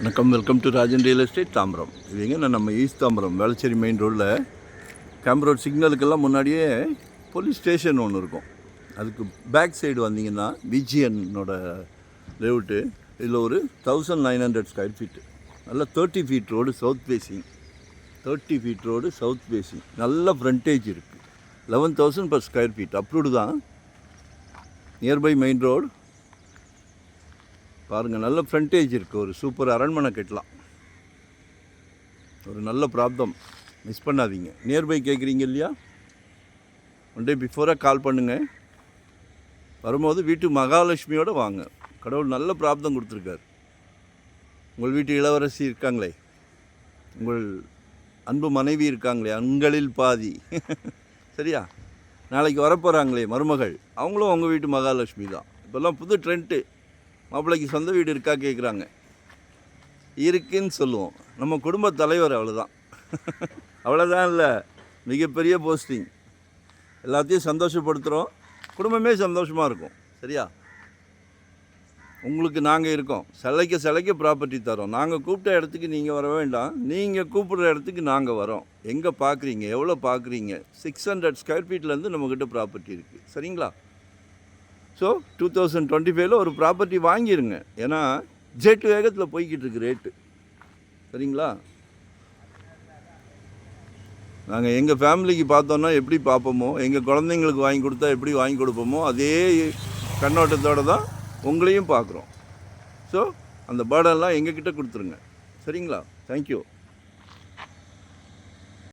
வணக்கம், welcome to Rajan real estate Tambaram. இது எங்கே நம்ம ஈஸ்ட் தாம்பரம் வேளச்சேரி மெயின் ரோடில் கேம்ப் ரோட் சிக்னலுக்கெல்லாம் முன்னாடியே போலீஸ் ஸ்டேஷன் ஒன்று இருக்கும். அதுக்கு பேக் சைடு வந்தீங்கன்னா விஜிஎன்னோட லேஅவுட்டு. இதில் ஒரு 1900 ஸ்கொயர் ஃபீட்டு, நல்ல 30 feet road south facing. 30 feet road south facing, நல்ல ஃப்ரண்டேஜ் இருக்குது. 11,000 per ஸ்கொயர் ஃபீட் அப்ரூவ்டு தான். நியர்பை மெயின் ரோடு பாருங்கள், நல்ல ஃப்ரண்டேஜ் இருக்குது. ஒரு சூப்பர் அரண்மனை கட்டலாம். ஒரு நல்ல ப்ராப்ளம், மிஸ் பண்ணாதீங்க. நியர்பை கேட்குறீங்க இல்லையா, ஒன் டே பிஃபோராக கால் பண்ணுங்கள். வரும்போது வீட்டு மகாலட்சுமியோடு வாங்க. கடவுள் நல்ல ப்ராப்ளம் கொடுத்துருக்காரு. உங்கள் வீட்டு இளவரசி இருக்காங்களே, உங்கள் அன்பு மனைவி இருக்காங்களே, உங்களில் பாதி சரியா, நாளைக்கு வரப்போகிறாங்களே மருமகள், அவங்களும் உங்கள் வீட்டு மகாலட்சுமி தான். இப்போல்லாம் புது ட்ரெண்ட்டு. மாப்பிள்ளைக்கு சொந்த வீடு இருக்கா கேட்குறாங்க. இருக்குன்னு சொல்லுவோம். நம்ம குடும்ப தலைவர் அவ்வளோதான் அவ்வளோதான் இல்லை, மிகப்பெரிய போஸ்டிங். எல்லாத்தையும் சந்தோஷப்படுத்துகிறோம், குடும்பமே சந்தோஷமாக இருக்கும். சரியா, உங்களுக்கு நாங்கள் இருக்கோம். சிலைக்க ப்ராப்பர்ட்டி தரோம். நாங்கள் கூப்பிட்ட இடத்துக்கு நீங்கள் வர வேண்டாம், நீங்கள் கூப்பிட்ற இடத்துக்கு நாங்கள் வரோம். எங்கே பார்க்குறீங்க, எவ்வளோ பார்க்குறீங்க? 600 ஸ்கொயர் ஃபீட்லேருந்து நம்மக்கிட்ட ப்ராப்பர்ட்டி இருக்குது. சரிங்களா? ஸோ 2025 ஒரு ப்ராப்பர்ட்டி வாங்கிடுங்க. ஏன்னா ஜெட் வேகத்தில் போய்கிட்டு இருக்கு ரேட்டு. சரிங்களா? நாங்கள் எங்கள் ஃபேமிலிக்கு பார்த்தோன்னா எப்படி பார்ப்போமோ, எங்கள் குழந்தைங்களுக்கு வாங்கி கொடுத்தா எப்படி வாங்கி கொடுப்போமோ, அதே கண்ணோட்டத்தோடு தான் உங்களையும் பார்க்குறோம். ஸோ அந்த பேர்டெல்லாம் எங்ககிட்ட கொடுத்துருங்க. சரிங்களா? தேங்க்யூ.